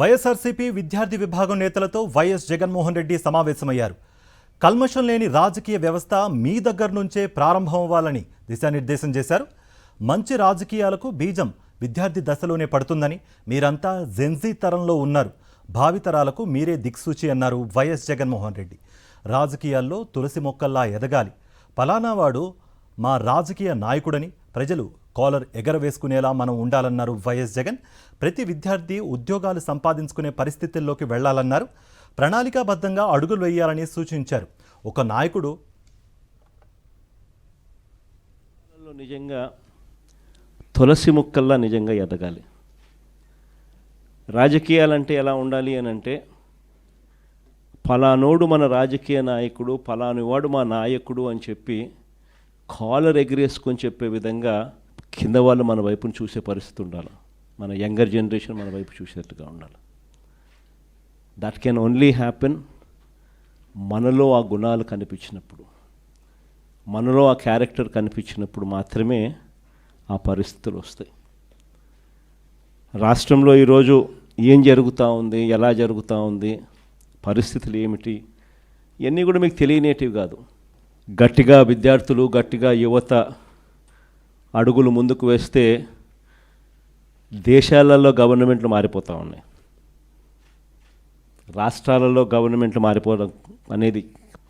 వైఎస్ఆర్సీపీ విద్యార్థి విభాగం నేతలతో వైఎస్ జగన్మోహన్ రెడ్డి సమావేశమయ్యారు. కల్మషం లేని రాజకీయ వ్యవస్థ మీ దగ్గర నుంచే ప్రారంభమవ్వాలని దిశానిర్దేశం చేశారు. మంచి రాజకీయాలకు బీజం విద్యార్థి దశలోనే పడుతుందని, మీరంతా జెన్జీ తరంలో ఉన్నారు, భావితరాలకు మీరే దిక్సూచి అన్నారు వైఎస్ జగన్మోహన్ రెడ్డి. రాజకీయాల్లో తులసి మొక్కల్లా ఎదగాలి, పలానావాడు మా రాజకీయ నాయకుడని ప్రజలు కాలర్ ఎగరవేసుకునేలా మనం ఉండాలన్నారు వైఎస్ జగన్. ప్రతి విద్యార్థి ఉద్యోగాలు సంపాదించుకునే పరిస్థితుల్లోకి వెళ్లాలన్నారు. ప్రణాళికాబద్ధంగా అడుగులు వేయాలని సూచించారు. ఒక నాయకుడు నిజంగా తులసి మొక్కల్లా నిజంగా ఎదగాలి. రాజకీయాలంటే ఎలా ఉండాలి అని అంటే, ఫలానోడు మన రాజకీయ నాయకుడు, ఫలానివాడు మా నాయకుడు అని చెప్పి కాలర్ ఎగిరేసుకొని చెప్పే విధంగా కింద వాళ్ళు మన వైపును చూసే పరిస్థితి ఉండాలి. మన యంగర్ జనరేషన్ మన వైపు చూసేట్టుగా ఉండాలి. దట్ కెన్ ఓన్లీ హ్యాపెన్ మనలో ఆ గుణాలు కనిపించినప్పుడు, మనలో ఆ క్యారెక్టర్ కనిపించినప్పుడు మాత్రమే ఆ పరిస్థితులు వస్తాయి. రాష్ట్రంలో ఈరోజు ఏం జరుగుతూ ఉంది, ఎలా జరుగుతూ ఉంది, పరిస్థితులు ఏమిటి, ఇవన్నీ కూడా మీకు తెలియనేటివి కాదు. గట్టిగా విద్యార్థులు, గట్టిగా యువత అడుగులు ముందుకు వేస్తే దేశాలలో గవర్నమెంట్లు మారిపోతూ ఉన్నాయి. రాష్ట్రాలలో గవర్నమెంట్లు మారిపోవడం అనేది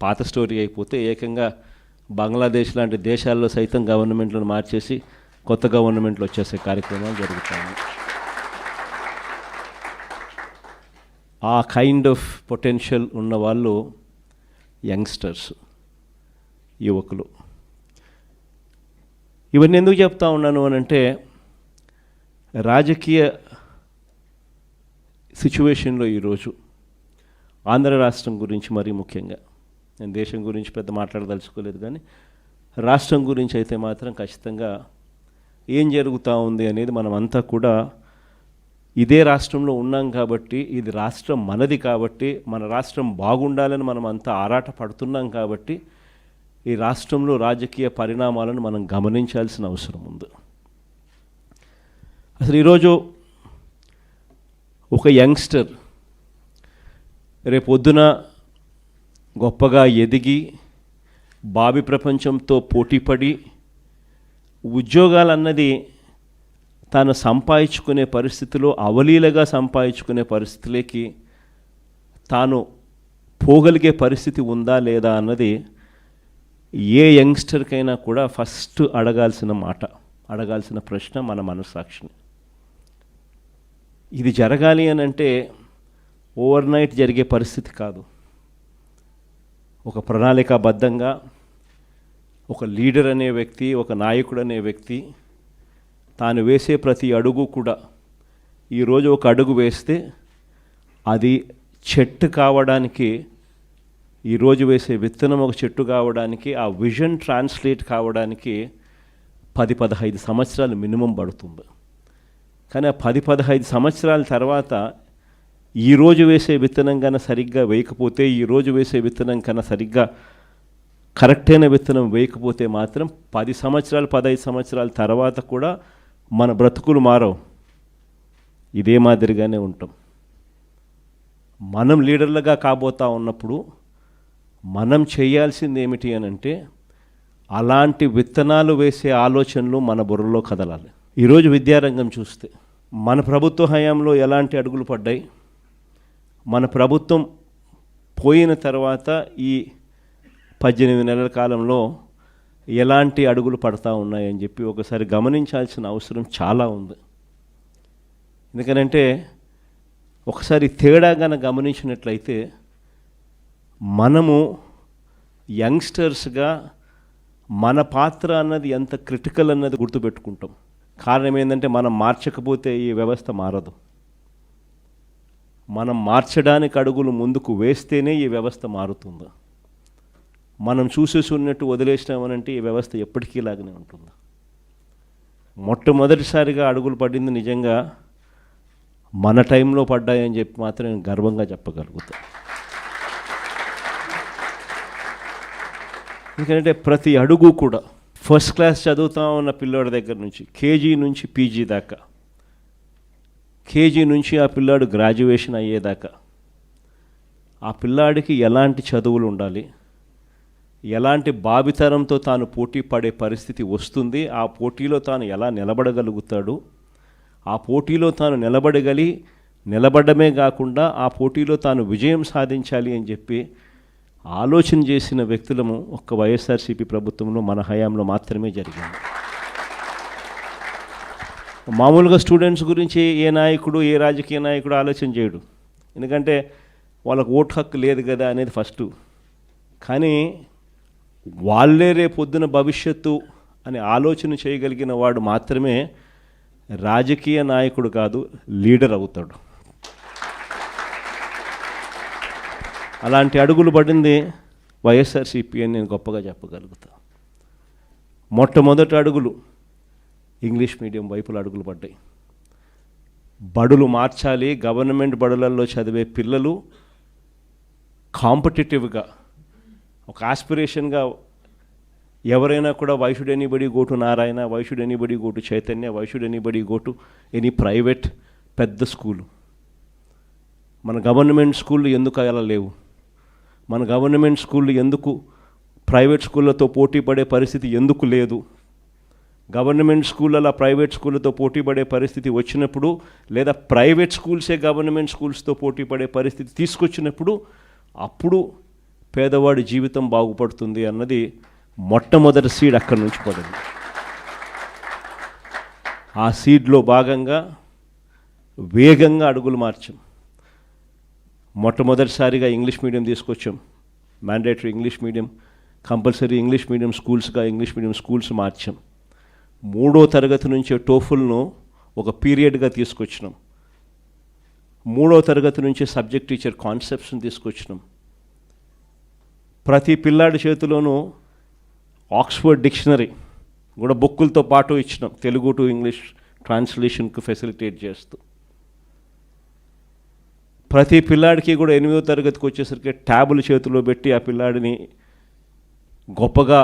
పాత స్టోరీ అయిపోతే, ఏకంగా బంగ్లాదేశ్ లాంటి దేశాల్లో సైతం గవర్నమెంట్లను మార్చేసి కొత్త గవర్నమెంట్లు వచ్చేసే కార్యక్రమాలు జరుగుతాయి. ఆ కైండ్ ఆఫ్ పొటెన్షియల్ ఉన్న వాళ్ళు యంగ్స్టర్స్, యువకులు. ఇవన్నీ ఎందుకు చెప్తా ఉన్నాను అని అంటే, రాజకీయ సిచ్యువేషన్లో ఈరోజు ఆంధ్ర రాష్ట్రం గురించి మరీ ముఖ్యంగా, నేను దేశం గురించి పెద్ద మాట్లాడదలుచుకోలేదు, కానీ రాష్ట్రం గురించి అయితే మాత్రం ఖచ్చితంగా ఏం జరుగుతూ ఉంది అనేది మనం అంతా కూడా ఇదే రాష్ట్రంలో ఉన్నాం కాబట్టి, ఇది రాష్ట్రం మనది కాబట్టి, మన రాష్ట్రం బాగుండాలని మనం అంతా ఆరాట పడుతున్నాం కాబట్టి ఈ రాష్ట్రంలో రాజకీయ పరిణామాలను మనం గమనించాల్సిన అవసరం ఉంది. అసలు ఈరోజు ఒక యంగ్స్టర్ రేపొద్దున గొప్పగా ఎదిగి భావి ప్రపంచంతో పోటీపడి ఉద్యోగాలన్నది తాను సంపాదించుకునే పరిస్థితిలో, అవలీలగా సంపాదించుకునే పరిస్థితిలోకి తాను పోగలిగే పరిస్థితి ఉందా లేదా అన్నది ఏ యంగ్స్టర్కైనా కూడా ఫస్ట్ అడగాల్సిన ప్రశ్న మన మనస్సాక్షిని. ఇది జరగాలి అని అంటే ఓవర్ నైట్ జరిగే పరిస్థితి కాదు. ఒక ప్రణాళికాబద్ధంగా ఒక లీడర్ అనే వ్యక్తి, ఒక నాయకుడు అనే వ్యక్తి తాను వేసే ప్రతి అడుగు కూడా, ఈరోజు ఒక అడుగు వేస్తే అది చెట్టు కావడానికి, ఈరోజు వేసే విత్తనం ఒక చెట్టు కావడానికి, ఆ విజన్ ట్రాన్స్లేట్ కావడానికి 10-15 సంవత్సరాలు మినిమం పడుతుంది. కానీ ఆ 10-15 సంవత్సరాల తర్వాత ఈరోజు వేసే విత్తనం కన్నా సరిగ్గా వేయకపోతే, ఈరోజు వేసే విత్తనం కన్నా సరిగ్గా కరెక్ట్ అయిన విత్తనం వేయకపోతే మాత్రం 10 సంవత్సరాలు 15 సంవత్సరాల తర్వాత కూడా మన బ్రతుకులు మారవు, ఇదే మాదిరిగానే ఉంటాం. మనం లీడర్లుగా కాబోతా ఉన్నప్పుడు మనం చేయాల్సింది ఏమిటి అని అంటే, అలాంటి విత్తనాలు వేసే ఆలోచనలు మన బుర్రలో కదలాలి. ఈరోజు విద్యారంగం చూస్తే మన ప్రభుత్వ హయాంలో ఎలాంటి అడుగులు పడ్డాయి, మన ప్రభుత్వం పోయిన తర్వాత ఈ 18 నెలల కాలంలో ఎలాంటి అడుగులు పడతా ఉన్నాయని చెప్పి ఒకసారి గమనించాల్సిన అవసరం చాలా ఉంది. ఎందుకనంటే ఒకసారి తేడాగాన గమనించినట్లయితే మనము యంగ్స్టర్స్గా మన పాత్ర అన్నది ఎంత క్రిటికల్ అన్నది గుర్తుపెట్టుకుంటాం. కారణం ఏంటంటే, మనం మార్చకపోతే ఈ వ్యవస్థ మారదు. మనం మార్చడానికి అడుగులు ముందుకు వేస్తేనే ఈ వ్యవస్థ మారుతుంది. మనం చూసేసి ఉన్నట్టు వదిలేసినామనంటే ఈ వ్యవస్థ ఎప్పటికీ లాగానే ఉంటుంది. మొట్టమొదటిసారిగా అడుగులు పడింది నిజంగా మన టైంలో పడ్డాయని చెప్పి మాత్రం నేను గర్వంగా చెప్పగలుగుతాను. ఎందుకంటే ప్రతి అడుగు కూడా ఫస్ట్ క్లాస్ చదువుతా ఉన్న పిల్లోడి దగ్గర నుంచి కేజీ నుంచి పీజీ దాకా కేజీ నుంచి ఆ పిల్లాడు గ్రాడ్యుయేషన్ అయ్యేదాకా ఆ పిల్లాడికి ఎలాంటి చదువులు ఉండాలి, ఎలాంటి భావితరంతో తాను పోటీ పడే పరిస్థితి వస్తుంది, ఆ పోటీలో తాను ఎలా నిలబడగలుగుతాడు, ఆ పోటీలో తాను నిలబడమే కాకుండా ఆ పోటీలో తాను విజయం సాధించాలి అని చెప్పి ఆలోచన చేసిన వ్యక్తులము ఒక్క వైఎస్ఆర్సీపీ ప్రభుత్వంలో మన హయాంలో మాత్రమే జరిగింది. మామూలుగా స్టూడెంట్స్ గురించి ఏ నాయకుడు, ఏ రాజకీయ నాయకుడు ఆలోచన చేయడు, ఎందుకంటే వాళ్ళకు ఓటు హక్కు లేదు కదా అనేది ఫస్ట్. కానీ వాళ్ళే రేపొద్దున భవిష్యత్తు అని ఆలోచన చేయగలిగిన వాడు మాత్రమే రాజకీయ నాయకుడు కాదు, లీడర్ అవుతాడు. అలాంటి అడుగులు పడింది వైఎస్ఆర్సీపీ అని నేను గొప్పగా చెప్పగలుగుతా. మొట్టమొదటి అడుగులు ఇంగ్లీష్ మీడియం వైపుల అడుగులు పడ్డాయి. బడులు మార్చాలి, గవర్నమెంట్ బడులలో చదివే పిల్లలు కాంపిటేటివ్గా ఒక ఆస్పిరేషన్గా ఎవరైనా కూడా why should anybody go to Narayana, why should anybody go to Chaitanya, why should anybody go to any private పెద్ద స్కూలు. మన గవర్నమెంట్ స్కూళ్ళు ఎందుకు అలా లేవు, మన గవర్నమెంట్ స్కూళ్ళు ఎందుకు ప్రైవేట్ స్కూళ్ళతో పోటీ పడే పరిస్థితి ఎందుకు లేదు, గవర్నమెంట్ స్కూళ్ళ ప్రైవేట్ స్కూళ్ళతో పోటీ పడే పరిస్థితి వచ్చినప్పుడు, లేదా ప్రైవేట్ స్కూల్సే గవర్నమెంట్ స్కూల్స్తో పోటీ పడే పరిస్థితి తీసుకొచ్చినప్పుడు అప్పుడు పేదవాడి జీవితం బాగుపడుతుంది అన్నది మొట్టమొదటి సీడ్ అక్కడి నుంచి పడింది. ఆ సీడ్లో భాగంగా వేగంగా అడుగులు మార్చాం. మొట్టమొదటిసారిగా ఇంగ్లీష్ మీడియం తీసుకొచ్చాం, mandatory English medium, compulsory English medium స్కూల్స్గా ఇంగ్లీష్ మీడియం స్కూల్స్ మార్చాం. 3వ తరగతి నుంచే టోఫుల్ను ఒక పీరియడ్గా తీసుకొచ్చినాం. 3వ తరగతి నుంచే సబ్జెక్ట్ టీచర్ కాన్సెప్ట్స్ని తీసుకొచ్చినాం. ప్రతి పిల్లాడి చేతిలోనూ ఆక్స్ఫర్డ్ డిక్షనరీ కూడా బుక్కులతో పాటు ఇచ్చినాం, తెలుగు టు ఇంగ్లీష్ ట్రాన్స్లేషన్కు ఫెసిలిటేట్ చేస్తూ. ప్రతి పిల్లాడికి కూడా 8వ తరగతికి వచ్చేసరికి ట్యాబులు చేతిలో పెట్టి ఆ పిల్లాడిని గొప్పగా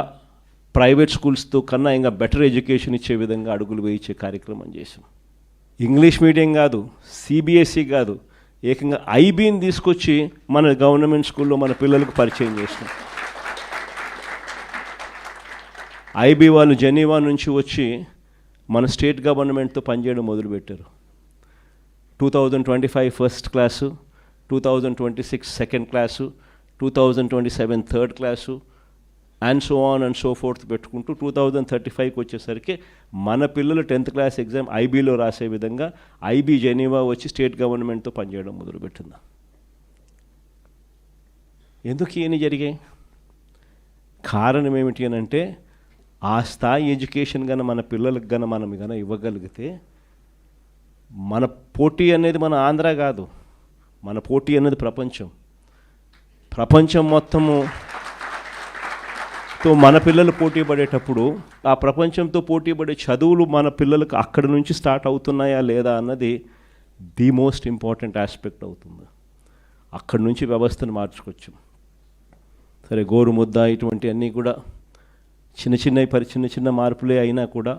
ప్రైవేట్ స్కూల్స్తో కన్నా ఇంకా బెటర్ ఎడ్యుకేషన్ ఇచ్చే విధంగా అడుగులు వేయించే కార్యక్రమం చేసాం. ఇంగ్లీష్ మీడియం కాదు, సిబిఎస్ఈ కాదు, ఏకంగా ఐబీని తీసుకొచ్చి మన గవర్నమెంట్ స్కూల్లో మన పిల్లలకు పరిచయం చేసినాం. ఐబీ వాళ్ళు జెనీవా నుంచి వచ్చి మన స్టేట్ గవర్నమెంట్తో పనిచేయడం మొదలుపెట్టారు. 2025 first class, 2026 second class, 2027 third class and so on and so fourth పెట్టుకుంటూ 2035కి వచ్చేసరికి మన పిల్లలు 10th క్లాస్ ఎగ్జామ్ ఐబీలో రాసే విధంగా ఐబీ జెనీవా వచ్చి స్టేట్ గవర్నమెంట్తో పనిచేయడం మొదలుపెట్టింది. ఎందుకు ఇవన్నీ జరిగాయి? కారణం ఏమిటి అని అంటే, ఆ స్థాయి ఎడ్యుకేషన్ కన్నా మన పిల్లలకు కన్నా మనం కన్నా ఇవ్వగలిగితే, మన పోటీ అనేది మన ఆంధ్ర కాదు, మన పోటీ అనేది ప్రపంచం మొత్తము తో మన పిల్లలు పోటీ పడేటప్పుడు ఆ ప్రపంచంతో పోటీ పడే చదువులు మన పిల్లలకు అక్కడి నుంచి స్టార్ట్ అవుతున్నాయా లేదా అన్నది ది మోస్ట్ ఇంపార్టెంట్ ఆస్పెక్ట్ అవుతుంది. అక్కడి నుంచి వ్యవస్థను మార్చుకోవచ్చు. సరే, గోరుముద్ద ఇటువంటి అన్నీ కూడా చిన్న చిన్న మార్పులే అయినా కూడా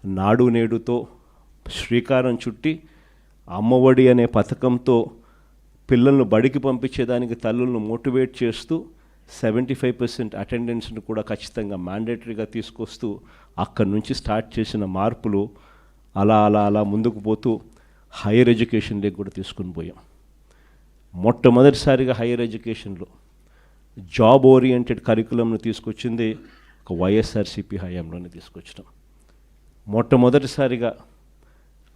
నాడు నేడుతో శ్రీకారం చుట్టి అమ్మఒడి అనే పథకంతో పిల్లలను బడికి పంపించేదానికి తల్లులను మోటివేట్ చేస్తూ 75% అటెండెన్స్ను కూడా ఖచ్చితంగా మ్యాండేటరీగా తీసుకొస్తూ అక్కడి నుంచి స్టార్ట్ చేసిన మార్పులు అలా ముందుకు పోతూ హైయర్ ఎడ్యుకేషన్లోకి కూడా తీసుకుని పోయాం. మొట్టమొదటిసారిగా హైయర్ ఎడ్యుకేషన్లో జాబ్ ఓరియంటెడ్ కరికులంను తీసుకొచ్చింది ఒక వైఎస్ఆర్సీపీ హయాంలోనే తీసుకొచ్చినాం. మొట్టమొదటిసారిగా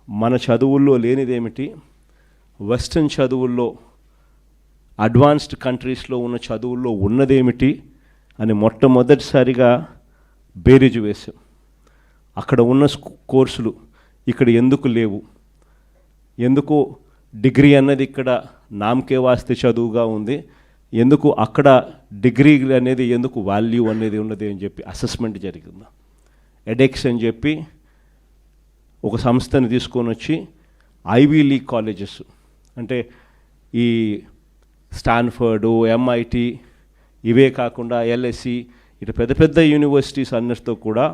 మన చదువుల్లో లేనిదేమిటి, వెస్ట్రన్ చదువుల్లో అడ్వాన్స్డ్ కంట్రీస్లో ఉన్న చదువుల్లో ఉన్నదేమిటి అని మొట్టమొదటిసారిగా బేరీజు వేశాం. అక్కడ ఉన్న కోర్సులు ఇక్కడ ఎందుకు లేవు, ఎందుకు డిగ్రీ అన్నది ఇక్కడ నామకే వాస్తే చదువుగా ఉంది, ఎందుకు అక్కడ డిగ్రీ అనేది ఎందుకు వాల్యూ అనేది ఉన్నది అని చెప్పి అసెస్మెంట్ జరిగింది. ఎడెక్స్ అని చెప్పి ఒక సంస్థని తీసుకొని వచ్చి ఐవీ లీగ్ కాలేజెస్ అంటే ఈ స్టాన్ఫర్డు, ఎంఐటి, ఇవే కాకుండా ఎల్ఎస్సి, ఇటు పెద్ద పెద్ద యూనివర్సిటీస్ అన్నిటితో కూడా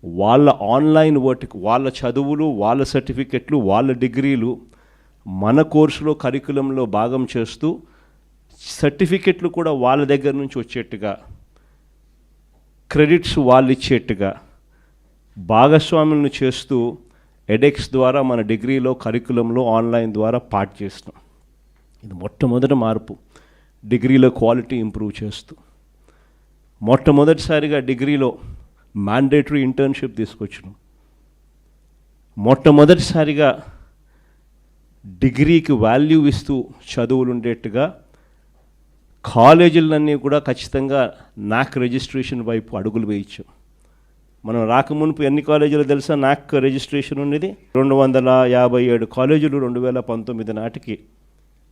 వాళ్ళ ఆన్లైన్ వర్క్, వాళ్ళ చదువులు, వాళ్ళ సర్టిఫికెట్లు, వాళ్ళ డిగ్రీలు మన కోర్సులో కరికులంలో భాగం చేస్తూ సర్టిఫికెట్లు కూడా వాళ్ళ దగ్గర నుంచి వచ్చేట్టుగా, క్రెడిట్స్ వాళ్ళు ఇచ్చేట్టుగా భాగస్వాములను చేస్తూ ఎడెక్స్ ద్వారా మన డిగ్రీలో కరికులంలో ఆన్లైన్ ద్వారా పార్ట్ చేస్తున్నాం. ఇది మొట్టమొదటి మార్పు, డిగ్రీలో క్వాలిటీ ఇంప్రూవ్ చేస్తూ. మొట్టమొదటిసారిగా డిగ్రీలో మ్యాండేటరీ ఇంటర్న్షిప్ తీసుకొచ్చినాం. మొట్టమొదటిసారిగా డిగ్రీకి వాల్యూ ఇస్తూ చదువులు ఉండేట్టుగా కాలేజీలన్నీ కూడా ఖచ్చితంగా నాక్ రిజిస్ట్రేషన్ వైపు అడుగులు వేయించాం. మనం రాకమునుపు ఎన్ని కాలేజీలు తెలుసా నాక్ రిజిస్ట్రేషన్ ఉండేది? 257 కాలేజీలు 2019 నాటికి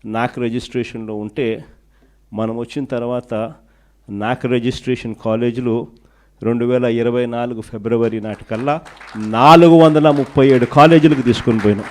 నాక్ రిజిస్ట్రేషన్లో ఉంటే, మనం వచ్చిన తర్వాత నాక్ రిజిస్ట్రేషన్ కాలేజీలు 2024 ఫిబ్రవరి నాటికల్లా 437 కాలేజీలకు తీసుకొని పోయినాం.